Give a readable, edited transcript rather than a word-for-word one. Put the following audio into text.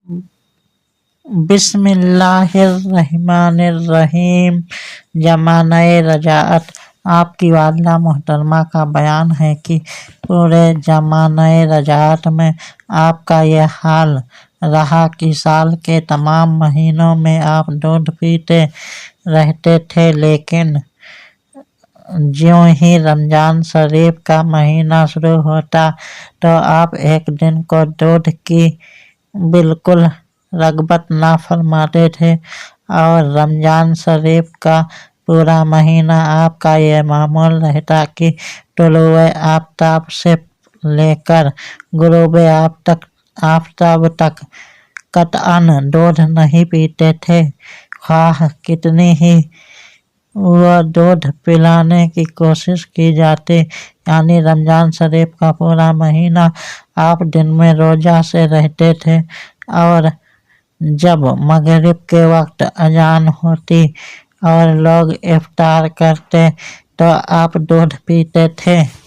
बिस्मिल्लाहिर्रहमानिर्रहीम। ज़माने रजाअत। आपकी वालिदा मोहतरमा का बयान है कि पूरे ज़माने रजाअत में आपका यह हाल रहा कि साल के तमाम महीनों में आप दूध पीते रहते थे, लेकिन ज्यों ही रमज़ान शरीफ का महीना शुरू होता तो आप एक दिन को दूध की बिल्कुल रग़बत ना फरमाते थे और रमज़ान शरीफ का पूरा महीना आपका यह मामूल रहता कि तुलूए आफ़ताब से लेकर ग़ुरूबे आफ़ताब तक क़तअन दूध नहीं पीते थे, ख्वाह कितनी ही वो दूध पिलाने की कोशिश की जाती। यानी रमज़ान शरीफ का पूरा महीना आप दिन में रोज़ा से रहते थे और जब मगरिब के वक्त अजान होती और लोग इफ्तार करते तो आप दूध पीते थे।